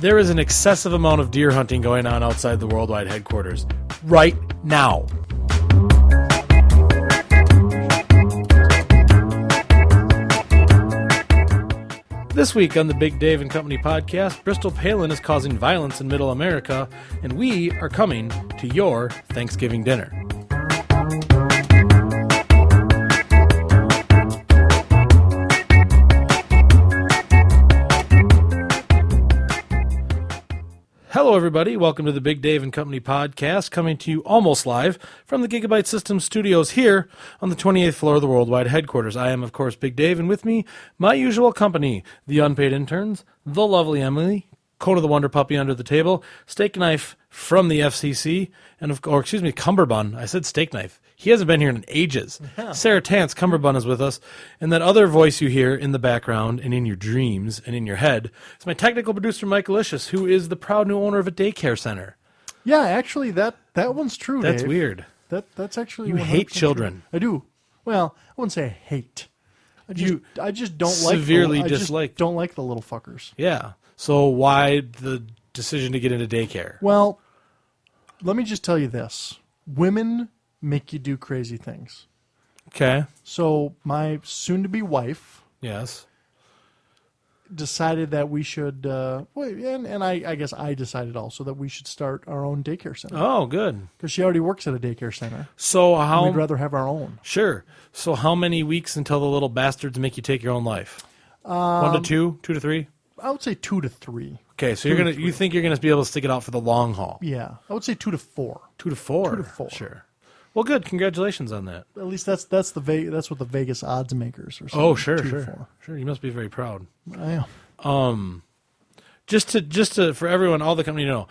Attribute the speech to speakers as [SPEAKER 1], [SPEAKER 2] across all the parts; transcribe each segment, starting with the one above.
[SPEAKER 1] There is an excessive amount of deer hunting going on outside the worldwide headquarters right now. This week on the Big Dave and Company podcast, Bristol Palin is causing violence in Middle America, and we are coming to your Thanksgiving dinner. Hello, everybody. Welcome to the Big Dave and Company podcast, coming to you almost live from the Gigabyte Systems studios here on the 28th floor of the worldwide headquarters. I am, of course, Big Dave, and with me, my usual company, the unpaid interns, the lovely Emily, Coda the Wonder Puppy under the table, Steak Knife from the FCC, and Cumberbun. I said Steak Knife. He hasn't been here in ages. Yeah. Sarah Tance, Cumberbun, is with us. And that other voice you hear in the background and in your dreams and in your head is my technical producer, Mike Alicious, who is the proud new owner of a daycare center.
[SPEAKER 2] Yeah, actually, that one's true,
[SPEAKER 1] That's
[SPEAKER 2] Dave.
[SPEAKER 1] weird.
[SPEAKER 2] That's actually
[SPEAKER 1] You hate children.
[SPEAKER 2] True. I do. Well, I wouldn't say I hate. I just don't
[SPEAKER 1] severely
[SPEAKER 2] like
[SPEAKER 1] dislike.
[SPEAKER 2] don't like the little fuckers.
[SPEAKER 1] Yeah. So why the decision to get into daycare?
[SPEAKER 2] Well, let me just tell you this. Women make you do crazy things.
[SPEAKER 1] Okay.
[SPEAKER 2] So my soon-to-be wife
[SPEAKER 1] Yes.
[SPEAKER 2] decided that we should, and I guess I decided also that we should start our own daycare center.
[SPEAKER 1] Oh, good.
[SPEAKER 2] Because she already works at a daycare center.
[SPEAKER 1] So
[SPEAKER 2] We'd rather have our own.
[SPEAKER 1] Sure. So how many weeks until the little bastards make you take your own life? 1 to 2? 2 to 3?
[SPEAKER 2] I would say 2 to 3.
[SPEAKER 1] Okay, so you think you're gonna be able to stick it out for the long haul?
[SPEAKER 2] Yeah, I would say 2 to 4.
[SPEAKER 1] 2 to 4.
[SPEAKER 2] 2 to 4.
[SPEAKER 1] Sure. Well, good. Congratulations on that.
[SPEAKER 2] At least that's what the Vegas odds makers are saying.
[SPEAKER 1] Oh, sure,
[SPEAKER 2] 2 to
[SPEAKER 1] sure,
[SPEAKER 2] 4.
[SPEAKER 1] sure. You must be very proud.
[SPEAKER 2] I am.
[SPEAKER 1] Just to for everyone, all the company to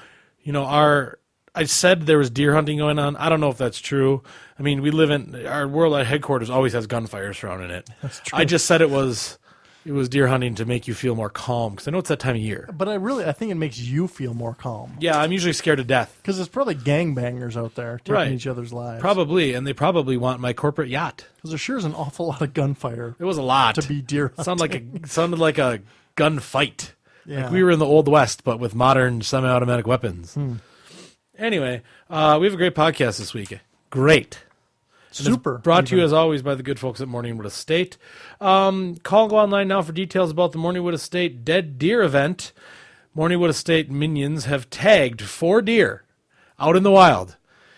[SPEAKER 1] know, I said there was deer hunting going on. I don't know if that's true. I mean, we live in our worldwide headquarters always has gunfire surrounding it.
[SPEAKER 2] That's true.
[SPEAKER 1] I just said it was deer hunting to make you feel more calm because I know it's that time of year.
[SPEAKER 2] But I think it makes you feel more calm.
[SPEAKER 1] Yeah, I'm usually scared to death.
[SPEAKER 2] Because it's probably gangbangers out there taking each other's lives.
[SPEAKER 1] Probably, and they probably want my corporate yacht.
[SPEAKER 2] Because there sure is an awful lot of gunfire.
[SPEAKER 1] It was a lot
[SPEAKER 2] to be deer hunting.
[SPEAKER 1] Sounded like a gunfight.
[SPEAKER 2] Yeah.
[SPEAKER 1] Like we were in the Old West, but with modern semi-automatic weapons. Anyway, we have a great podcast this week. Great.
[SPEAKER 2] Super.
[SPEAKER 1] Brought to you, as always, by the good folks at Morningwood Estate. Call go online now for details about the Morningwood Estate Dead Deer event. Morningwood Estate minions have tagged 4 deer out in the wild.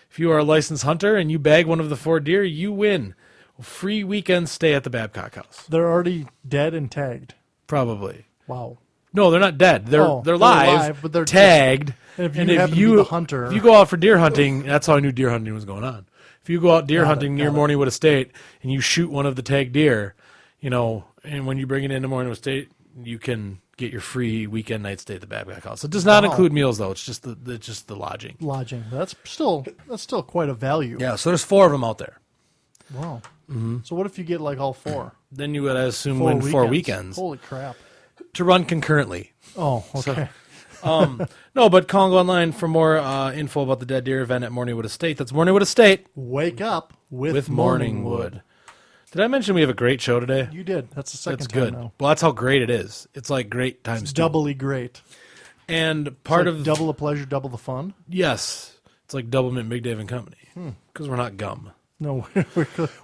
[SPEAKER 1] If you are a licensed hunter and you bag one of the 4 deer, you win a free weekend stay at the Babcock House.
[SPEAKER 2] They're already dead and tagged.
[SPEAKER 1] Probably.
[SPEAKER 2] Wow.
[SPEAKER 1] No, they're not dead. They're live,
[SPEAKER 2] but they're
[SPEAKER 1] tagged.
[SPEAKER 2] And if you happen to be the hunter,
[SPEAKER 1] if you go out for deer hunting, that's how I knew deer hunting was going on. If you go out deer hunting near Morningwood Estate and you shoot one of the tagged deer, and when you bring it into Morningwood Estate, you can get your free weekend night stay at the Babcock House. It does not include meals, though. It's just the lodging.
[SPEAKER 2] Lodging. That's still quite a value.
[SPEAKER 1] Yeah. So there's 4 of them out there.
[SPEAKER 2] Wow. Mm-hmm. So what if you get like all 4?
[SPEAKER 1] Then you would, I assume, win 4 weekends.
[SPEAKER 2] Holy crap!
[SPEAKER 1] To run concurrently.
[SPEAKER 2] Oh, okay.
[SPEAKER 1] No, but call and go online for more info about the Dead Deer event at Morningwood Estate. That's Morningwood Estate.
[SPEAKER 2] Wake up with
[SPEAKER 1] Morningwood. Did I mention we have a great show today?
[SPEAKER 2] You did. That's the second
[SPEAKER 1] That's
[SPEAKER 2] time
[SPEAKER 1] good.
[SPEAKER 2] now.
[SPEAKER 1] Well, that's how great it is. It's like great times
[SPEAKER 2] It's
[SPEAKER 1] two.
[SPEAKER 2] doubly great.
[SPEAKER 1] And part
[SPEAKER 2] It's like
[SPEAKER 1] of
[SPEAKER 2] double the pleasure, double the fun.
[SPEAKER 1] Yes, it's like Double Mint Big Dave and Company because we're not gum.
[SPEAKER 2] No,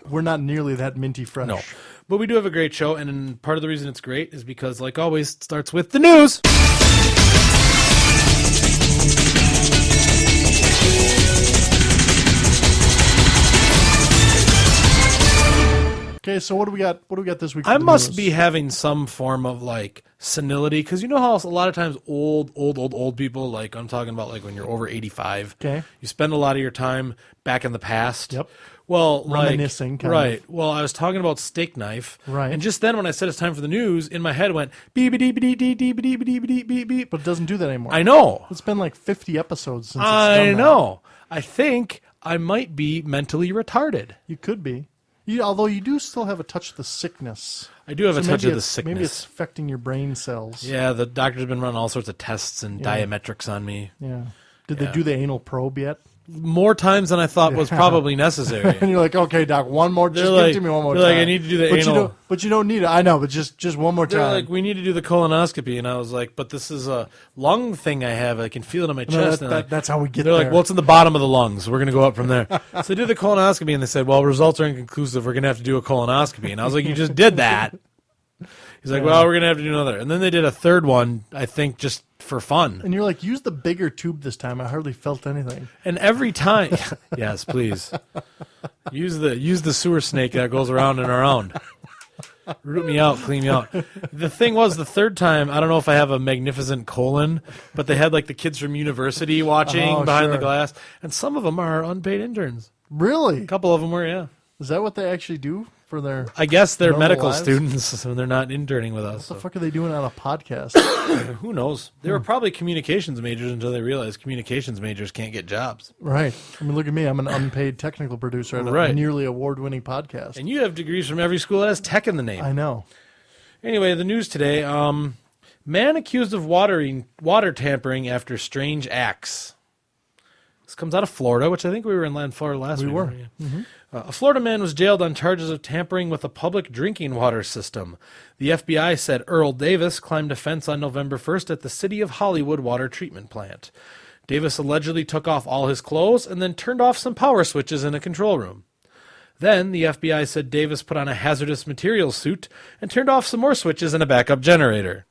[SPEAKER 2] we're not nearly that minty fresh.
[SPEAKER 1] No, but we do have a great show, and part of the reason it's great is because, like always, it starts with the news.
[SPEAKER 2] Okay, so what do we got? What do we got this week?
[SPEAKER 1] I must be having some form of like senility because you know how a lot of times old people, like I'm talking about like when you're over 85,
[SPEAKER 2] okay,
[SPEAKER 1] you spend a lot of your time back in the past.
[SPEAKER 2] Yep.
[SPEAKER 1] Well,
[SPEAKER 2] reminiscing,
[SPEAKER 1] right. Well, I was talking about Steak Knife,
[SPEAKER 2] right,
[SPEAKER 1] and just then when I said it's time for the news, in my head went beep beep beep beep beep beep beep beep beep beep.
[SPEAKER 2] But it doesn't do that anymore.
[SPEAKER 1] I know.
[SPEAKER 2] It's been like 50 episodes since it's done that.
[SPEAKER 1] know. I think I might be mentally retarded.
[SPEAKER 2] You could be. Although you do still have a touch of the sickness.
[SPEAKER 1] I do have a touch of the sickness.
[SPEAKER 2] Maybe it's affecting your brain cells.
[SPEAKER 1] Yeah, the doctor's been running all sorts of tests and diametrics on me.
[SPEAKER 2] Yeah. Did they do the anal probe yet?
[SPEAKER 1] more times than I thought was probably necessary.
[SPEAKER 2] And you're like, okay, doc, one more. Just
[SPEAKER 1] They're
[SPEAKER 2] give it to me one more
[SPEAKER 1] they're
[SPEAKER 2] time.
[SPEAKER 1] like, I need to do the
[SPEAKER 2] but
[SPEAKER 1] anal.
[SPEAKER 2] You don't need it. I know, but just one more
[SPEAKER 1] They're
[SPEAKER 2] time.
[SPEAKER 1] like, we need to do the colonoscopy, and I was like, but this is a lung thing I have. I can feel it in my
[SPEAKER 2] No,
[SPEAKER 1] chest. And
[SPEAKER 2] that's how we get
[SPEAKER 1] they're
[SPEAKER 2] there.
[SPEAKER 1] like, well, it's in the bottom of the lungs. We're going to go up from there. So they did the colonoscopy, and they said, well, results are inconclusive. We're going to have to do a colonoscopy. And I was like, you just did that. He's like, well, we're going to have to do another. And then they did a third one, I think, just for fun.
[SPEAKER 2] And you're like, use the bigger tube this time. I hardly felt anything.
[SPEAKER 1] And every time, yes, please, use the sewer snake that goes around and around. Root me out, clean me out. The thing was, the third time, I don't know if I have a magnificent colon, but they had like the kids from university watching behind the
[SPEAKER 2] sure.
[SPEAKER 1] glass, and some of them are unpaid interns.
[SPEAKER 2] Really?
[SPEAKER 1] A couple of them were, yeah.
[SPEAKER 2] Is that what they actually do for their?
[SPEAKER 1] I guess they're
[SPEAKER 2] Normal
[SPEAKER 1] medical
[SPEAKER 2] lives?
[SPEAKER 1] students, and they're not interning with us.
[SPEAKER 2] What the fuck are they doing on a podcast?
[SPEAKER 1] Who knows? They were probably communications majors until they realized communications majors can't get jobs.
[SPEAKER 2] Right. I mean, look at me. I'm an unpaid technical producer at a
[SPEAKER 1] Right.
[SPEAKER 2] nearly award-winning podcast.
[SPEAKER 1] And you have degrees from every school that has tech in the name.
[SPEAKER 2] I know.
[SPEAKER 1] Anyway, the news today, man accused of water tampering after strange acts. This comes out of Florida, which I think we were in Florida last week.
[SPEAKER 2] We were.
[SPEAKER 1] Yeah. A Florida man was jailed on charges of tampering with a public drinking water system. The FBI said Earl Davis climbed a fence on November 1st at the City of Hollywood water treatment plant. Davis allegedly took off all his clothes and then turned off some power switches in a control room. Then, the FBI said Davis put on a hazardous materials suit and turned off some more switches and a backup generator.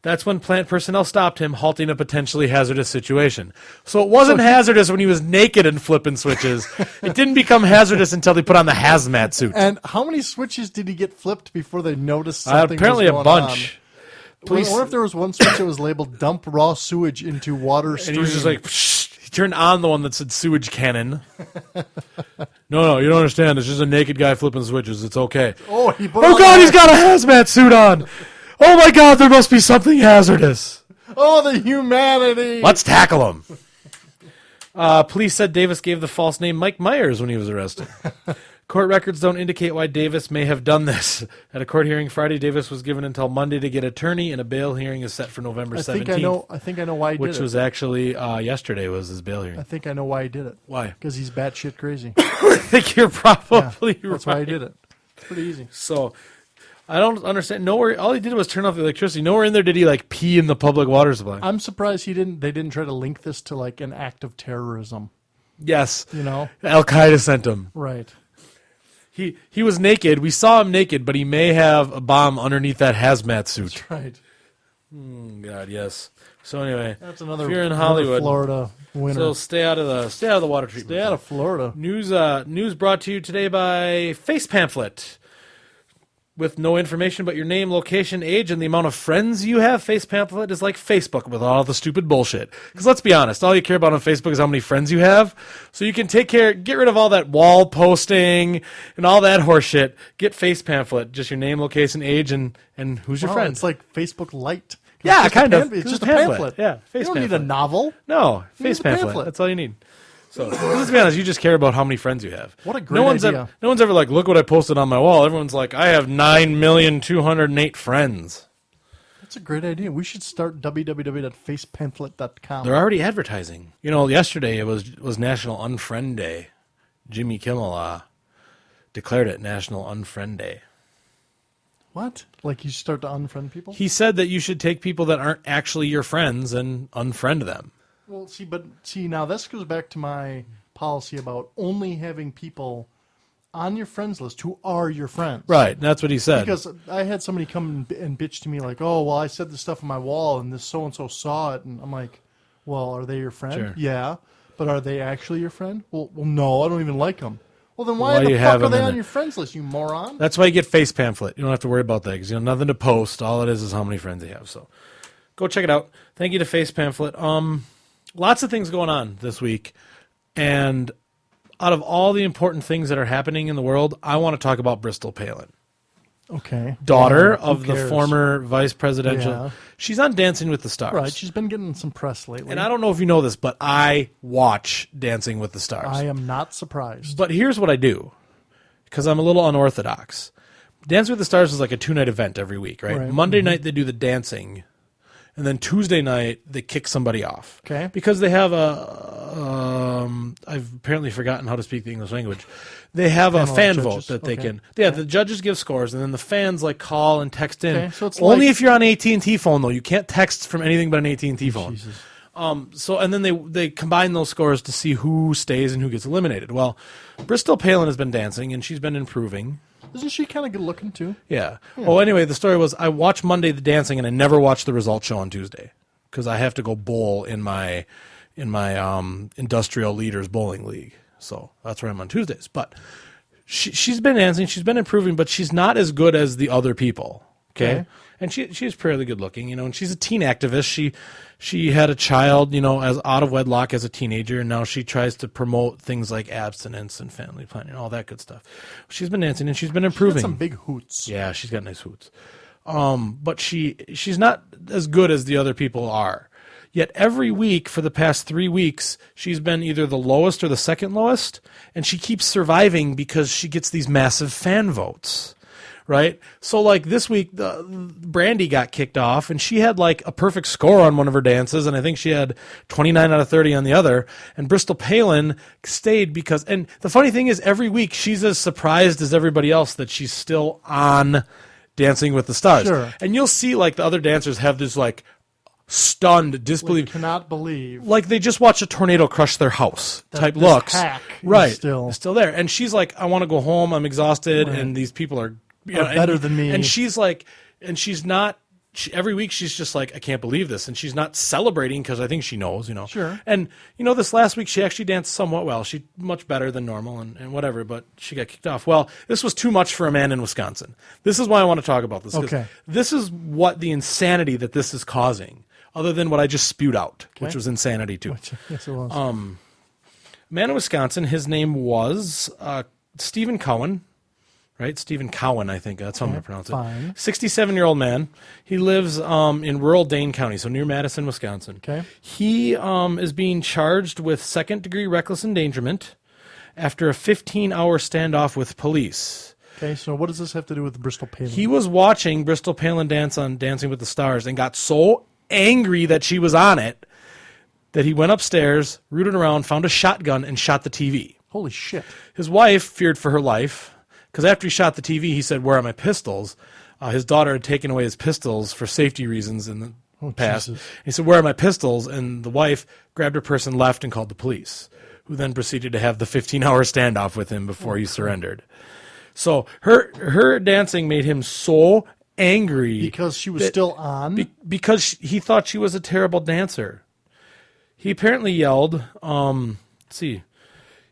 [SPEAKER 1] That's when plant personnel stopped him, halting a potentially hazardous situation. So it wasn't hazardous when he was naked and flipping switches. It didn't become hazardous until they put on the hazmat suit.
[SPEAKER 2] And how many switches did he get flipped before they noticed something
[SPEAKER 1] Apparently
[SPEAKER 2] was
[SPEAKER 1] a
[SPEAKER 2] going
[SPEAKER 1] bunch.
[SPEAKER 2] on? I wonder if there was one switch that was labeled "dump raw sewage into water
[SPEAKER 1] And
[SPEAKER 2] stream."
[SPEAKER 1] he was just like, psh, he turned on the one that said sewage cannon. No, you don't understand. It's just a naked guy flipping switches. It's okay.
[SPEAKER 2] "Oh, he put
[SPEAKER 1] Oh,
[SPEAKER 2] on
[SPEAKER 1] God,
[SPEAKER 2] the-
[SPEAKER 1] he's got a hazmat suit on. Oh, my God, there must be something hazardous.
[SPEAKER 2] Oh, the humanity!"
[SPEAKER 1] Let's tackle him. Police said Davis gave the false name Mike Myers when he was arrested. Court records don't indicate why Davis may have done this. At a court hearing Friday, Davis was given until Monday to get attorney, and a bail hearing is set for November 17th.
[SPEAKER 2] I think I know why he
[SPEAKER 1] which
[SPEAKER 2] did
[SPEAKER 1] was
[SPEAKER 2] it.
[SPEAKER 1] actually yesterday was his bail
[SPEAKER 2] I
[SPEAKER 1] hearing.
[SPEAKER 2] think I know why he did it.
[SPEAKER 1] Why?
[SPEAKER 2] Because he's batshit crazy.
[SPEAKER 1] I think you're probably right.
[SPEAKER 2] That's why he did it. It's pretty easy.
[SPEAKER 1] So I don't understand. Nowhere. All he did was turn off the electricity. Nowhere in there did he like pee in the public water supply.
[SPEAKER 2] I'm surprised they didn't try to link this to like an act of terrorism.
[SPEAKER 1] Yes,
[SPEAKER 2] You know?
[SPEAKER 1] Al Qaeda sent him.
[SPEAKER 2] Right.
[SPEAKER 1] He was naked. We saw him naked, but he may have a bomb underneath that hazmat suit.
[SPEAKER 2] Right.
[SPEAKER 1] God, yes. So anyway,
[SPEAKER 2] That's another.
[SPEAKER 1] if you're in
[SPEAKER 2] another
[SPEAKER 1] Hollywood,
[SPEAKER 2] Florida winner.
[SPEAKER 1] so stay out of the water treatment.
[SPEAKER 2] Stay out of Florida.
[SPEAKER 1] News brought to you today by Face Pamphlet. With no information but your name, location, age, and the amount of friends you have, Face Pamphlet is like Facebook with all the stupid bullshit. Because let's be honest, all you care about on Facebook is how many friends you have. So you can get rid of all that wall posting and all that horseshit. Get Face Pamphlet, just your name, location, age, and who's your
[SPEAKER 2] Wow,
[SPEAKER 1] friend.
[SPEAKER 2] It's like Facebook Lite.
[SPEAKER 1] Yeah,
[SPEAKER 2] It's just
[SPEAKER 1] kind
[SPEAKER 2] a
[SPEAKER 1] of.
[SPEAKER 2] It's just a
[SPEAKER 1] pamphlet.
[SPEAKER 2] pamphlet.
[SPEAKER 1] Yeah,
[SPEAKER 2] You
[SPEAKER 1] Face
[SPEAKER 2] don't
[SPEAKER 1] Pamphlet.
[SPEAKER 2] need a novel.
[SPEAKER 1] No,
[SPEAKER 2] Use
[SPEAKER 1] Face
[SPEAKER 2] a
[SPEAKER 1] Pamphlet.
[SPEAKER 2] pamphlet.
[SPEAKER 1] That's all you need. So let's be honest, you just care about how many friends you have.
[SPEAKER 2] What a great
[SPEAKER 1] no one's
[SPEAKER 2] idea.
[SPEAKER 1] no one's ever like, look what I posted on my wall. Everyone's like, I have 9,208 friends.
[SPEAKER 2] That's a great idea. We should start www.facepamphlet.com.
[SPEAKER 1] They're already advertising. You know, yesterday it was National Unfriend Day. Jimmy Kimmel declared it National Unfriend Day.
[SPEAKER 2] What? Like you start to unfriend people?
[SPEAKER 1] He said that you should take people that aren't actually your friends and unfriend them.
[SPEAKER 2] Well, see, now this goes back to my policy about only having people on your friends list who are your friends.
[SPEAKER 1] Right, that's what he said.
[SPEAKER 2] Because I had somebody come and bitch to me like, "Oh, well, I said this stuff on my wall, and this so and so saw it," and I'm like, "Well, are they your friend?"
[SPEAKER 1] Sure.
[SPEAKER 2] Yeah, but are they actually your friend? Well, no, I don't even like them. Well, then
[SPEAKER 1] Why
[SPEAKER 2] why
[SPEAKER 1] do
[SPEAKER 2] the
[SPEAKER 1] you
[SPEAKER 2] fuck
[SPEAKER 1] have
[SPEAKER 2] are
[SPEAKER 1] them
[SPEAKER 2] they
[SPEAKER 1] in
[SPEAKER 2] on
[SPEAKER 1] there?
[SPEAKER 2] your friends list, you moron?
[SPEAKER 1] That's why you get Face Pamphlet. You don't have to worry about that because you have nothing to post. All it is how many friends you have. So go check it out. Thank you to Face Pamphlet. Lots of things going on this week. And out of all the important things that are happening in the world, I want to talk about Bristol Palin.
[SPEAKER 2] Okay.
[SPEAKER 1] Daughter
[SPEAKER 2] Who
[SPEAKER 1] of the
[SPEAKER 2] cares?
[SPEAKER 1] former vice presidential.
[SPEAKER 2] Yeah.
[SPEAKER 1] She's on Dancing with the Stars.
[SPEAKER 2] Right, she's been getting some press lately.
[SPEAKER 1] And I don't know if you know this, but I watch Dancing with the Stars.
[SPEAKER 2] I am not surprised.
[SPEAKER 1] But here's what I do, because I'm a little unorthodox. Dance with the Stars is like a 2-night event every week, right?
[SPEAKER 2] Right.
[SPEAKER 1] Monday night they do the dancing, and then Tuesday night they kick somebody off.
[SPEAKER 2] Okay.
[SPEAKER 1] Because they have I've apparently forgotten how to speak the English language. They have a
[SPEAKER 2] Panel of
[SPEAKER 1] fan
[SPEAKER 2] judges.
[SPEAKER 1] vote that they
[SPEAKER 2] Okay.
[SPEAKER 1] can. Yeah, the judges give scores, and then the fans like call and text in.
[SPEAKER 2] Okay, so it's
[SPEAKER 1] only
[SPEAKER 2] like-
[SPEAKER 1] if you're on AT&T phone though. You can't text from anything but an AT&T phone.
[SPEAKER 2] Jesus.
[SPEAKER 1] So and then they combine those scores to see who stays and who gets eliminated. Well, Bristol Palin has been dancing and she's been improving.
[SPEAKER 2] Isn't she kind of good looking too?
[SPEAKER 1] Yeah. Well, anyway, the story was I watched Monday the dancing and I never watched the result show on Tuesday because I have to go bowl in my industrial leaders bowling league. So that's where I'm on Tuesdays. But she's been dancing, she's been improving, but she's not as good as the other people. Okay. And she's fairly good looking, and she's a teen activist. She had a child, as out of wedlock as a teenager, and now she tries to promote things like abstinence and family planning and all that good stuff. She's been dancing and she's been
[SPEAKER 2] Got
[SPEAKER 1] improving.
[SPEAKER 2] some big hoots.
[SPEAKER 1] Yeah, she's got nice hoots. But she's not as good as the other people are. Yet every week for the past 3 weeks, she's been either the lowest or the second lowest, and she keeps surviving because she gets these massive fan votes. Right? So like this week, Brandy got kicked off and she had like a perfect score on one of her dances. And I think she had 29 out of 30 on the other. And Bristol Palin stayed and the funny thing is every week she's as surprised as everybody else that she's still on Dancing with the Stars.
[SPEAKER 2] Sure.
[SPEAKER 1] And you'll see like the other dancers have this like stunned disbelief.
[SPEAKER 2] Cannot believe.
[SPEAKER 1] Like they just watched a tornado crush their house type
[SPEAKER 2] this
[SPEAKER 1] looks.
[SPEAKER 2] hack is
[SPEAKER 1] Right.
[SPEAKER 2] still-
[SPEAKER 1] Still there. And she's like, I want to go home. I'm exhausted. And these people are
[SPEAKER 2] better than me.
[SPEAKER 1] And she's like, and she's not, every week she's just like, I can't believe this. And she's not celebrating because I think she knows,
[SPEAKER 2] Sure.
[SPEAKER 1] And, this last week she actually danced somewhat well. She much better than normal and whatever, but she got kicked off. Well, this was too much for a man in Wisconsin. This is why I want to talk about this. 'Cause
[SPEAKER 2] Okay.
[SPEAKER 1] This is what the insanity that this is causing, other than what I just spewed out, which was insanity too.
[SPEAKER 2] Yes, it was.
[SPEAKER 1] Man in Wisconsin, his name was Stephen Cowan. Right, Stephen Cowan, I think that's how I'm going to pronounce it.
[SPEAKER 2] fine.
[SPEAKER 1] 67-year-old man. He lives in rural Dane County, so near Madison, Wisconsin.
[SPEAKER 2] Okay.
[SPEAKER 1] He is being charged with second-degree reckless endangerment after a 15-hour standoff with police.
[SPEAKER 2] Okay, so what does this have to do with Bristol Palin?
[SPEAKER 1] He was watching Bristol Palin dance on Dancing with the Stars and got so angry that she was on it that he went upstairs, rooted around, found a shotgun, and shot the TV.
[SPEAKER 2] Holy shit.
[SPEAKER 1] His wife feared for her life. Because after he shot the TV, he said, "Where are my pistols?" His daughter had taken away his pistols for safety reasons in the past.
[SPEAKER 2] Jesus.
[SPEAKER 1] He said, "Where are my pistols?" And the wife grabbed her purse and left and called the police, who then proceeded to have the 15-hour standoff with him before he surrendered. So her dancing made him so angry
[SPEAKER 2] Because she was still on.
[SPEAKER 1] because he thought she was a terrible dancer. He apparently yelled, let's see.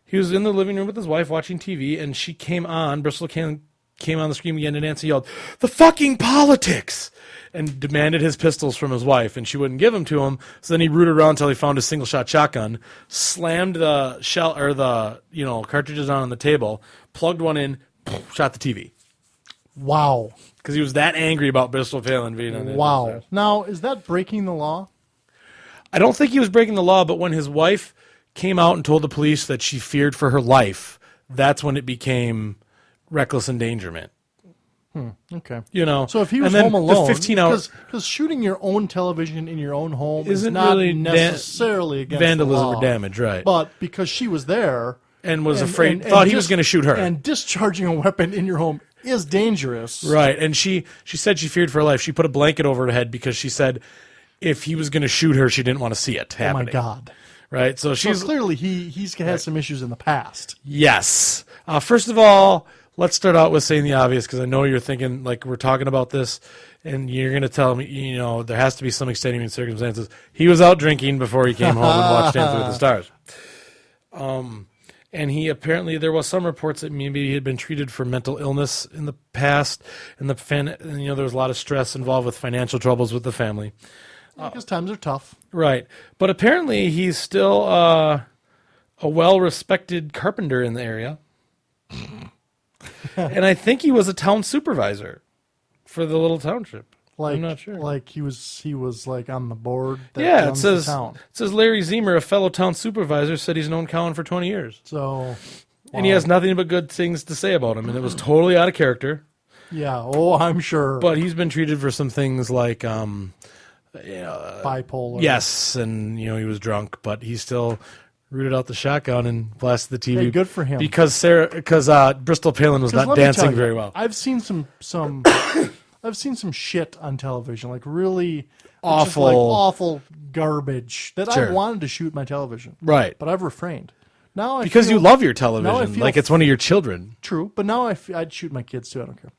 [SPEAKER 1] He was in the living room with his wife watching TV, and she came on. Bristol came on the screen again to dance. He yelled, "The fucking politics!" and demanded his pistols from his wife, and she wouldn't give them to him. So then he rooted around until he found a single-shot shotgun, slammed the shell or the cartridges on the table, plugged one in, shot the TV
[SPEAKER 2] Wow.
[SPEAKER 1] because he was that angry about Bristol Palin being on it.
[SPEAKER 2] Wow. Now, is that breaking the law?
[SPEAKER 1] I don't think he was breaking the law, but when his wife came out and told the police that she feared for her life, that's when it became reckless endangerment.
[SPEAKER 2] Okay.
[SPEAKER 1] So
[SPEAKER 2] if he was
[SPEAKER 1] and then
[SPEAKER 2] home alone,
[SPEAKER 1] the 15 hours
[SPEAKER 2] because shooting your own television in your own home is
[SPEAKER 1] Isn't
[SPEAKER 2] not
[SPEAKER 1] really
[SPEAKER 2] necessarily against
[SPEAKER 1] vandalism
[SPEAKER 2] the law,
[SPEAKER 1] or damage, right?
[SPEAKER 2] But because she was there
[SPEAKER 1] and was
[SPEAKER 2] and-
[SPEAKER 1] afraid,
[SPEAKER 2] and
[SPEAKER 1] thought he was
[SPEAKER 2] dis-
[SPEAKER 1] going to shoot her.
[SPEAKER 2] and discharging a weapon in your home is dangerous.
[SPEAKER 1] Right, and she said she feared for her life. She put a blanket over her head because she said if he was going to shoot her, she didn't want to see it
[SPEAKER 2] Oh
[SPEAKER 1] happening.
[SPEAKER 2] my God.
[SPEAKER 1] Right, so
[SPEAKER 2] So
[SPEAKER 1] she's
[SPEAKER 2] clearly he's had some issues in the past.
[SPEAKER 1] yes. First of all, let's start out with saying the obvious because I know you're thinking like we're talking about this, and you're going to tell me there has to be some extenuating circumstances. He was out drinking before he came home and watched Dancing with the Stars. And he apparently there was some reports that maybe he had been treated for mental illness in the past, and there was a lot of stress involved with financial troubles with the family.
[SPEAKER 2] Because times are tough.
[SPEAKER 1] Right, but apparently he's still a well-respected carpenter in the area, and I think he was a town supervisor for the little township. I'm not sure.
[SPEAKER 2] Like he was like on the board. That
[SPEAKER 1] Yeah, it
[SPEAKER 2] runs the
[SPEAKER 1] says
[SPEAKER 2] town.
[SPEAKER 1] Larry Zemer, a fellow town supervisor, said he's known Cowan for 20 years.
[SPEAKER 2] So,
[SPEAKER 1] And he has nothing but good things to say about him, and it was totally out of character.
[SPEAKER 2] yeah. Oh, I'm sure.
[SPEAKER 1] But he's been treated for some things like
[SPEAKER 2] bipolar.
[SPEAKER 1] Yes, and he was drunk, but he still rooted out the shotgun and blasted the TV.
[SPEAKER 2] Hey, good for him.
[SPEAKER 1] Because Bristol Palin was
[SPEAKER 2] 'Cause
[SPEAKER 1] not
[SPEAKER 2] let me tell
[SPEAKER 1] dancing
[SPEAKER 2] you,
[SPEAKER 1] very well.
[SPEAKER 2] I've seen some I've seen some shit on television, like really
[SPEAKER 1] Awful.
[SPEAKER 2] just like awful garbage that
[SPEAKER 1] Sure.
[SPEAKER 2] I wanted to shoot my television,
[SPEAKER 1] Right.
[SPEAKER 2] but I've refrained. Now
[SPEAKER 1] Because you love your
[SPEAKER 2] now I
[SPEAKER 1] television,
[SPEAKER 2] feel
[SPEAKER 1] like it's one of your children.
[SPEAKER 2] true, but now I'd shoot my kids too. I don't care.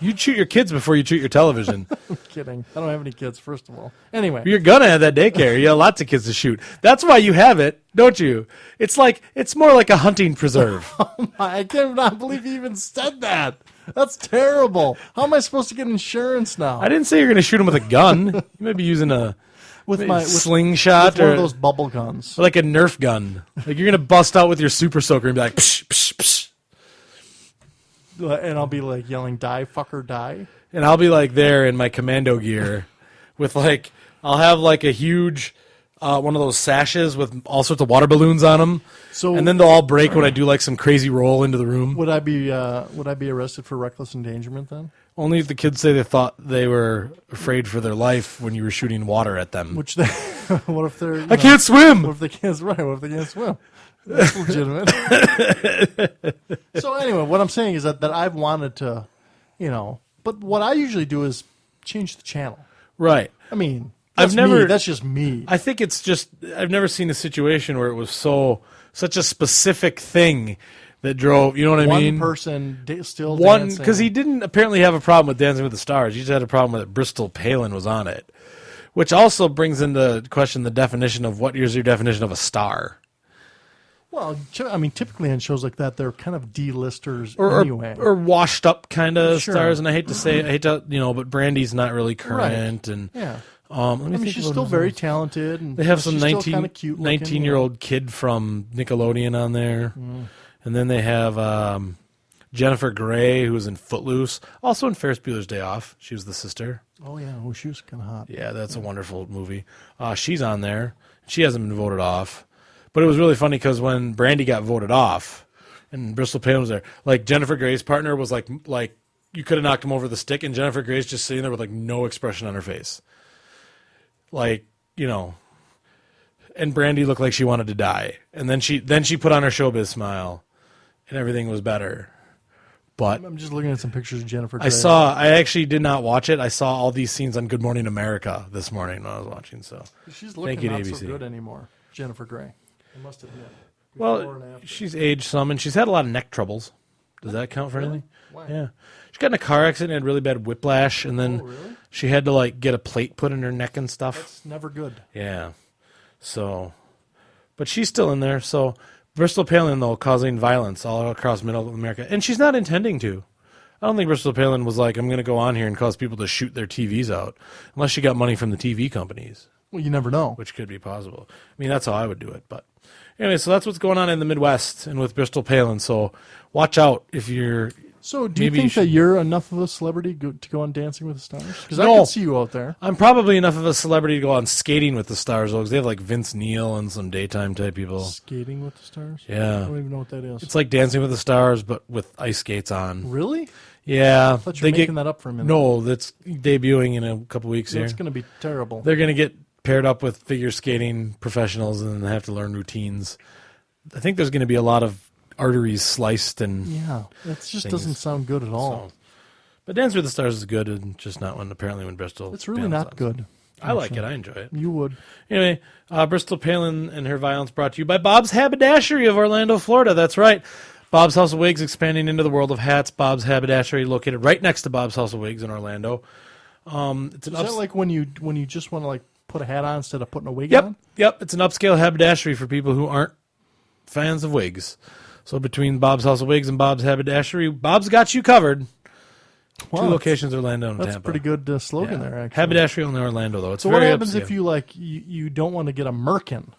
[SPEAKER 1] You'd shoot your kids before you shoot your television.
[SPEAKER 2] I'm kidding. I don't have any kids, first of all. Anyway,
[SPEAKER 1] You're gonna have that daycare. You have lots of kids to shoot. That's why you have it, don't you? It's more like a hunting preserve.
[SPEAKER 2] I cannot believe you even said that. That's terrible. How am I supposed to get insurance now?
[SPEAKER 1] I didn't say you're gonna shoot them with a gun. You might be using a
[SPEAKER 2] with
[SPEAKER 1] slingshot
[SPEAKER 2] one
[SPEAKER 1] or
[SPEAKER 2] of those bubble guns.
[SPEAKER 1] like a Nerf gun. Like you're gonna bust out with your super soaker and be like, psh, psh, psh.
[SPEAKER 2] And I'll be like yelling, "Die, fucker, die!"
[SPEAKER 1] And I'll be like there in my commando gear with like, I'll have like a huge, one of those sashes with all sorts of water balloons on them.
[SPEAKER 2] So,
[SPEAKER 1] And then they'll all break when I do like some crazy roll into the room.
[SPEAKER 2] would I be arrested for reckless endangerment then?
[SPEAKER 1] Only if the kids say they thought they were afraid for their life when you were shooting water at them.
[SPEAKER 2] Which they, what if they're?
[SPEAKER 1] I can't swim.
[SPEAKER 2] What if they can't? Right? What if they can't swim? That's legitimate. So anyway, what I'm saying is that I've wanted to, but what I usually do is change the channel.
[SPEAKER 1] Right.
[SPEAKER 2] I mean,
[SPEAKER 1] I've
[SPEAKER 2] that's
[SPEAKER 1] never-
[SPEAKER 2] me. That's just me.
[SPEAKER 1] I think it's just I've never seen a situation where it was such a specific thing that drove. You know what I
[SPEAKER 2] One
[SPEAKER 1] mean?
[SPEAKER 2] person still
[SPEAKER 1] One
[SPEAKER 2] dancing.
[SPEAKER 1] because he didn't apparently have a problem with Dancing with the Stars. He just had a problem with it. Bristol Palin was on it, which also brings into question the definition of what is your definition of a star.
[SPEAKER 2] Well, I mean, typically on shows like that, they're kind of D-listers
[SPEAKER 1] Or,
[SPEAKER 2] anyway.
[SPEAKER 1] or washed up kind of
[SPEAKER 2] Sure.
[SPEAKER 1] stars, and I hate to but Brandy's not really current, and
[SPEAKER 2] yeah.
[SPEAKER 1] let me
[SPEAKER 2] I mean,
[SPEAKER 1] think
[SPEAKER 2] she's
[SPEAKER 1] of
[SPEAKER 2] still
[SPEAKER 1] what
[SPEAKER 2] very
[SPEAKER 1] else.
[SPEAKER 2] talented. And
[SPEAKER 1] They have some
[SPEAKER 2] she's still kinda cute looking,
[SPEAKER 1] 19-year-old kid from Nickelodeon on there.
[SPEAKER 2] Mm.
[SPEAKER 1] And then they have Jennifer Grey, who was in Footloose. Also in Ferris Bueller's Day Off. She was the sister.
[SPEAKER 2] Oh, yeah. Oh, she was kind of hot.
[SPEAKER 1] Yeah, that's a wonderful movie. She's on there. She hasn't been voted off. But it was really funny because when Brandy got voted off and Bristol Palin was there, like Jennifer Grey's partner was like you could have knocked him over the stick, and Jennifer Grey's just sitting there with like no expression on her face. Like, and Brandy looked like she wanted to die. And then she put on her showbiz smile and everything was better. But
[SPEAKER 2] I'm just looking at some pictures of Jennifer Grey.
[SPEAKER 1] I actually did not watch it. I saw all these scenes on Good Morning America this morning when I was watching. So
[SPEAKER 2] She's
[SPEAKER 1] Thank
[SPEAKER 2] looking
[SPEAKER 1] you,
[SPEAKER 2] not
[SPEAKER 1] ABC.
[SPEAKER 2] so good anymore, Jennifer Grey. I must admit. Before
[SPEAKER 1] well,
[SPEAKER 2] and after.
[SPEAKER 1] she's aged some, and she's had a lot of neck troubles. Does that count for anything?
[SPEAKER 2] Why?
[SPEAKER 1] Yeah, she got in a car accident, and had really bad whiplash, and then
[SPEAKER 2] Oh, really?
[SPEAKER 1] she had to like get a plate put in her neck and stuff.
[SPEAKER 2] That's never good.
[SPEAKER 1] Yeah, so, but she's still in there. So Bristol Palin though causing violence all across Middle America, and she's not intending to. I don't think Bristol Palin was like, I'm going to go on here and cause people to shoot their TVs out, unless she got money from the TV companies,
[SPEAKER 2] Well, you never know.
[SPEAKER 1] which could be possible. I mean, that's how I would do it. But anyway, so that's what's going on in the Midwest and with Bristol Palin. So watch out if you're.
[SPEAKER 2] So, do you
[SPEAKER 1] Maybe you
[SPEAKER 2] think that
[SPEAKER 1] should-
[SPEAKER 2] you're enough of a celebrity to go on Dancing with the Stars? Because I
[SPEAKER 1] No.
[SPEAKER 2] can see you out there.
[SPEAKER 1] I'm probably enough of a celebrity to go on Skating with the Stars, though, because they have like Vince Neil and some daytime type people.
[SPEAKER 2] Skating with the Stars? I
[SPEAKER 1] Yeah.
[SPEAKER 2] don't even know what that is.
[SPEAKER 1] It's like Dancing with the Stars, but with ice skates on.
[SPEAKER 2] Really?
[SPEAKER 1] Yeah.
[SPEAKER 2] I thought you were making that up for a minute.
[SPEAKER 1] No, that's debuting in a couple weeks here.
[SPEAKER 2] It's going to be terrible.
[SPEAKER 1] They're going to get paired up with figure skating professionals and then have to learn routines. I think there's going to be a lot of arteries sliced and.
[SPEAKER 2] Yeah, it just
[SPEAKER 1] Things.
[SPEAKER 2] doesn't sound good at all.
[SPEAKER 1] So. But Dance with the Stars is good, and just not when Bristol.
[SPEAKER 2] It's really
[SPEAKER 1] Palin
[SPEAKER 2] not
[SPEAKER 1] songs.
[SPEAKER 2] good.
[SPEAKER 1] I like it. I enjoy it.
[SPEAKER 2] You would.
[SPEAKER 1] Anyway, Bristol Palin and her violence brought to you by Bob's Haberdashery of Orlando, Florida. That's right. Bob's House of Wigs expanding into the world of hats. Bob's Haberdashery located right next to Bob's House of Wigs in Orlando. It's an
[SPEAKER 2] Is that like when you just want to like put a hat on instead of putting a wig
[SPEAKER 1] Yep,
[SPEAKER 2] on?
[SPEAKER 1] yep. It's an upscale haberdashery for people who aren't fans of wigs. So between Bob's House of Wigs and Bob's Haberdashery, Bob's got you covered.
[SPEAKER 2] Wow,
[SPEAKER 1] Two locations, Orlando and
[SPEAKER 2] That's
[SPEAKER 1] Tampa.
[SPEAKER 2] a pretty good slogan
[SPEAKER 1] Yeah.
[SPEAKER 2] there, actually.
[SPEAKER 1] Haberdashery only Orlando, though. It's
[SPEAKER 2] So what
[SPEAKER 1] very
[SPEAKER 2] happens
[SPEAKER 1] upscale.
[SPEAKER 2] if you don't want to get a merkin?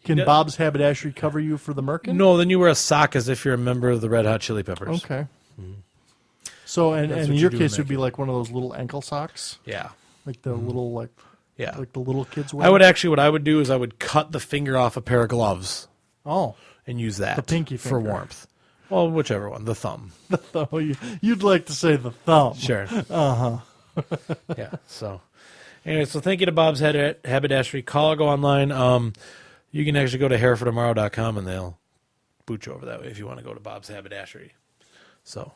[SPEAKER 2] Can
[SPEAKER 1] Yeah.
[SPEAKER 2] Bob's Haberdashery cover you for the merkin?
[SPEAKER 1] No, then you wear a sock as if you're a member of the Red Hot Chili Peppers.
[SPEAKER 2] Okay. So and
[SPEAKER 1] That's
[SPEAKER 2] in
[SPEAKER 1] what you
[SPEAKER 2] your
[SPEAKER 1] do in
[SPEAKER 2] case,
[SPEAKER 1] that
[SPEAKER 2] it would be like one of those little ankle socks,
[SPEAKER 1] Yeah,
[SPEAKER 2] like the little
[SPEAKER 1] yeah.
[SPEAKER 2] like the little kids wear.
[SPEAKER 1] I would actually, what I would do is I would cut the finger off a pair of gloves
[SPEAKER 2] Oh,
[SPEAKER 1] and use that
[SPEAKER 2] The pinky
[SPEAKER 1] for
[SPEAKER 2] finger.
[SPEAKER 1] warmth. Well, whichever one, the thumb.
[SPEAKER 2] you'd like to say the thumb.
[SPEAKER 1] Sure. Uh-huh. Yeah, so Anyway, so thank you to Bob's Haberdashery. Call or go online. You can actually go to hairfortomorrow.com and they'll boot you over that way if you want to go to Bob's Haberdashery. So